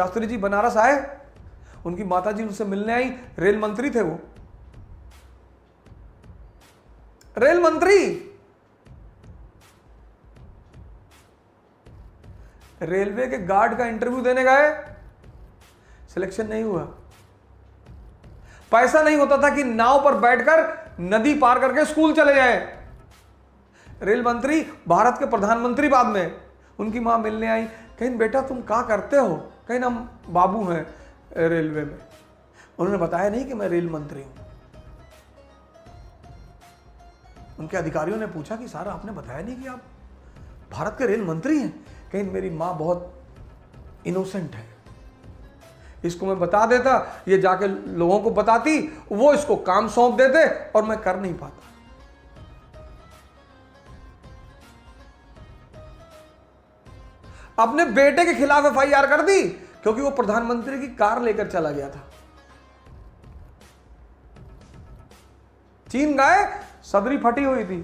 शास्त्री जी बनारस आए, उनकी माता जी उनसे मिलने आई, रेल मंत्री थे वो, रेल मंत्री। रेलवे के गार्ड का इंटरव्यू देने गए, सिलेक्शन नहीं हुआ। पैसा नहीं होता था कि नाव पर बैठकर नदी पार करके स्कूल चले जाए। रेल मंत्री, भारत के प्रधानमंत्री बाद में, उनकी मां मिलने आई, कहीं बेटा तुम क्या करते हो? कहीं ना बाबू हैं रेलवे में। उन्होंने बताया नहीं कि मैं रेल मंत्री हूं। उनके अधिकारियों ने पूछा कि सर आपने बताया नहीं कि आप भारत के रेल मंत्री हैं? कहीं मेरी मां बहुत इनोसेंट है, इसको मैं बता देता, ये जाके लोगों को बताती, वो इसको काम सौंप देते और मैं कर नहीं पाता। अपने बेटे के खिलाफ एफआईआर कर दी क्योंकि वो प्रधानमंत्री की कार लेकर चला गया था। चीन गए, सदरी फटी हुई थी।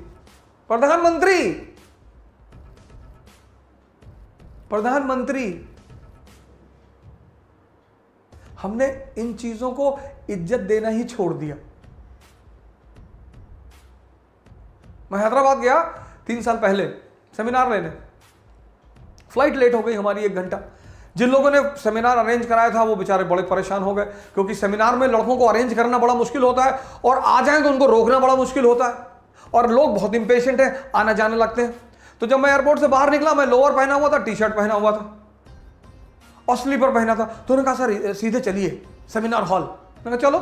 प्रधानमंत्री। हमने इन चीजों को इज्जत देना ही छोड़ दिया। मैं हैदराबाद गया 3 साल पहले सेमिनार लेने, फ्लाइट लेट हो गई हमारी 1 घंटा। जिन लोगों ने सेमिनार अरेंज कराया था वो बेचारे बड़े परेशान हो गए, क्योंकि सेमिनार में लड़कों को अरेंज करना बड़ा मुश्किल होता है और आ जाएं तो उनको रोकना बड़ा मुश्किल होता है, और लोग बहुत इंपेशेंट हैं, आना जाने लगते हैं। तो जब मैं एयरपोर्ट से बाहर निकला, मैं लोअर पहना हुआ था, टी-शर्ट पहना हुआ था और स्लीपर पहना था। तो उन्होंने कहा सर सीधे चलिए सेमिनार हॉल। मैंने कहा चलो,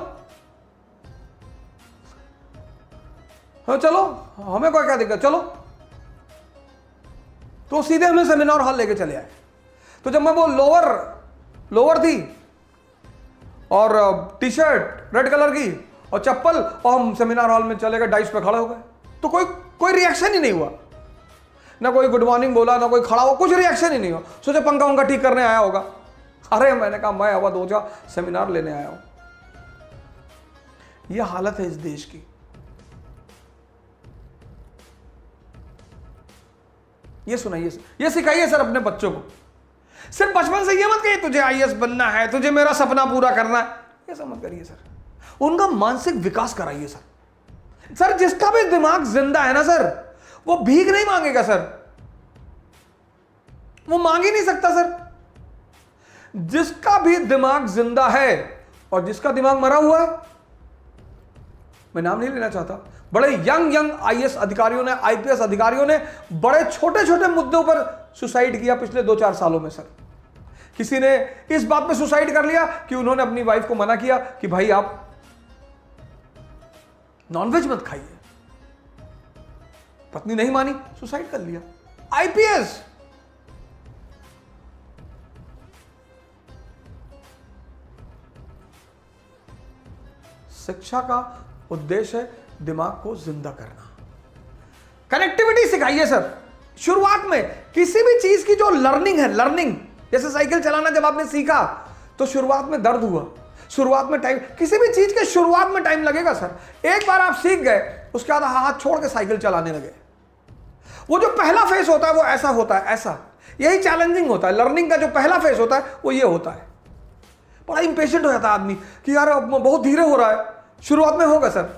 हाँ चलो, हमें कोई क्या दिक्कत, चलो। तो सीधे हमें सेमिनार हॉल लेके चले आए। तो जब मैं वो लोअर थी और टी-शर्ट रेड कलर की और चप्पल, और हम सेमिनार हॉल में चले गए, डाइस पे खड़े हो गए, तो कोई रिएक्शन ही नहीं हुआ, ना कोई गुड मॉर्निंग बोला, ना कोई खड़ा हुआ, कुछ रिएक्शन ही नहीं हुआ। सोचे पंखा उनका ठीक करने आया होगा। अरे मैंने कहा मैं अवध ओझा सेमिनार लेने आया हूं। यह हालत है इस देश की। ये सुनाइए, ये सिखाइए सर अपने बच्चों को। सिर्फ बचपन से ये मत कहिए तुझे आईएएस बनना है, तुझे मेरा सपना पूरा करना है, ये सब मत करिए सर। उनका मानसिक विकास कराइए सर। सर जिसका भी दिमाग जिंदा है ना सर, वो भीख नहीं मांगेगा सर, वो मांग ही नहीं सकता सर। जिसका भी दिमाग जिंदा है और जिसका दिमाग मरा हुआ है, मैं नाम नहीं लेना चाहता, बड़े यंग आईएएस अधिकारियों ने, आईपीएस अधिकारियों ने बड़े छोटे छोटे मुद्दों पर सुसाइड किया पिछले 2-4 सालों में सर। किसी ने इस बात पे सुसाइड कर लिया कि उन्होंने अपनी वाइफ को मना किया कि भाई आप नॉनवेज मत खाइए, पत्नी नहीं मानी, सुसाइड कर लिया। आईपीएस। शिक्षा का उद्देश्य है दिमाग को जिंदा करना। कनेक्टिविटी सिखाइए सर। शुरुआत में किसी भी चीज की जो लर्निंग है, लर्निंग, जैसे साइकिल चलाना जब आपने सीखा तो शुरुआत में दर्द हुआ, शुरुआत में टाइम, किसी भी चीज के शुरुआत में टाइम लगेगा सर। एक बार आप सीख गए, उसके बाद हाथ छोड़ के साइकिल चलाने लगे। वो जो पहला फेस होता है वो ऐसा होता है, ऐसा, यही चैलेंजिंग होता है। लर्निंग का जो पहला फेस होता है वो ये होता है। बड़ा इंपेशेंट हो जाता है आदमी कि यार बहुत धीरे हो रहा है। शुरुआत में होगा सर।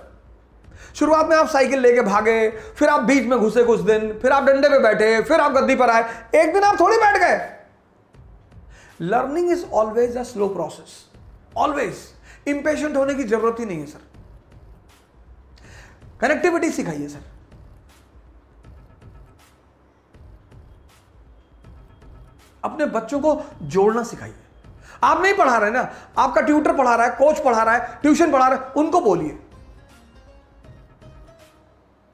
शुरुआत में आप साइकिल लेके भागे, फिर आप बीच में घुसे कुछ दिन, फिर आप डंडे पे बैठे, फिर आप गद्दी पर आए, एक दिन आप थोड़ी बैठ गए। Learning is always a slow process, always. Impatient होने की जरूरत ही नहीं है सर। कनेक्टिविटी सिखाइए सर। अपने बच्चों को जोड़ना सिखाइए। आप नहीं पढ़ा रहे ना, आपका ट्यूटर पढ़ा रहा है, कोच पढ़ा रहा है, ट्यूशन पढ़ा रहा है, उनको बोलिए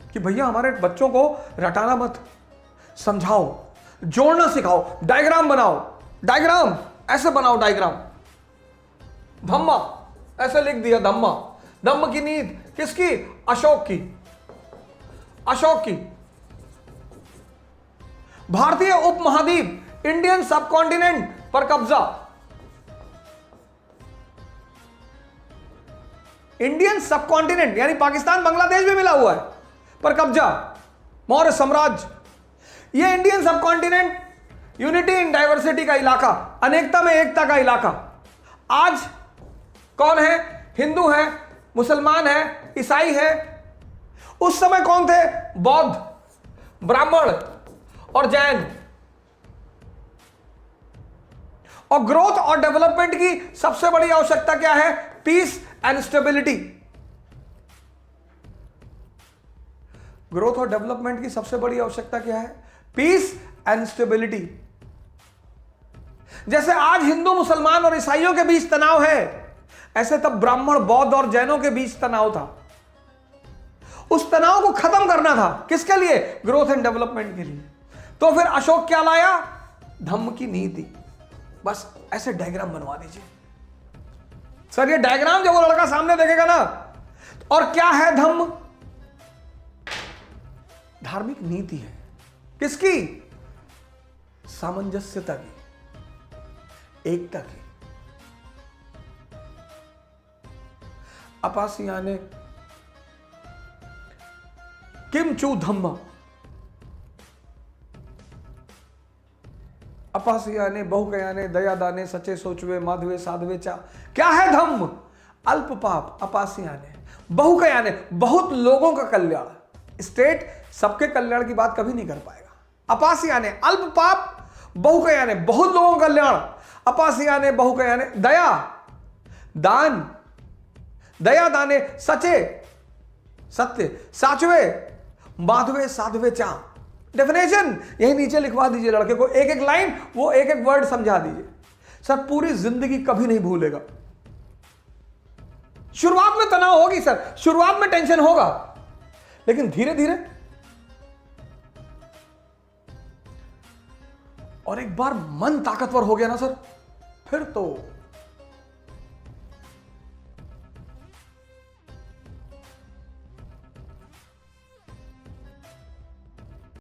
कि भैया हमारे बच्चों को रटाना मत, समझाओ, जोड़ना सिखाओ, डायग्राम बनाओ, डायग्राम ऐसे बनाओ, डायग्राम। धम्मा ऐसे लिख दिया, धम्मा, धम्म की नींद किसकी? अशोक की, अशोक की। भारतीय उपमहाद्वीप, इंडियन सबकॉन्टिनेंट पर कब्जा, इंडियन सबकॉन्टिनेंट यानी पाकिस्तान बांग्लादेश भी मिला हुआ है, पर कब्जा, मौर्य साम्राज्य। ये Indian subcontinent unity in diversity का इलाका, अनेकता में एकता का इलाका। आज कौन है? हिंदू है, मुसलमान है, ईसाई है। उस समय कौन थे? बौद्ध, ब्राह्मण और जैन। और ग्रोथ और डेवलपमेंट की सबसे बड़ी आवश्यकता क्या है? Peace and stability. ग्रोथ और डेवलपमेंट की सबसे बड़ी आवश्यकता क्या है? Peace and stability. जैसे आज हिंदू, मुसलमान और ईसाइयों के बीच तनाव है, ऐसे तब ब्राह्मण, बौद्ध और जैनों के बीच तनाव था। उस तनाव को खत्म करना था। किसके लिए? ग्रोथ एंड डेवलपमेंट के लिए। तो फिर अशोक क्या लाया? धम्म की नीति। बस ऐसे डायग्राम बनवा दीजिए। सर ये डायग्राम जब वो लड़का सामने देखेगा ना, और क्या है धम्म? धार्मिक नीति है। किसकी? सामंजस्यता की, एकता की। अपासियाने किम चू धम्म, अपासियाने बहुकयाने दयादाने सचे सोचवे माधवे साधवे चा। क्या है धम्म? अल्प पाप। अपासियाने बहुकयाने, बहुत लोगों का कल्याण। स्टेट सबके कल्याण की बात कभी नहीं कर पाएगा। अपासियाने अल्प पाप, बहुकयाने बहुत लोगों का कल्याण। अपासियाने बहुकयाने दया दान, दया दाने सचे सत्य, साचवे माधवे साधवे चा। डेफिनेशन यही नीचे लिखवा दीजिए लड़के को, एक एक लाइन, वो एक एक वर्ड समझा दीजिए। सर पूरी जिंदगी कभी नहीं भूलेगा। शुरुआत में तनाव होगी सर, शुरुआत में टेंशन होगा, लेकिन धीरे धीरे, और एक बार मन ताकतवर हो गया ना सर, फिर तो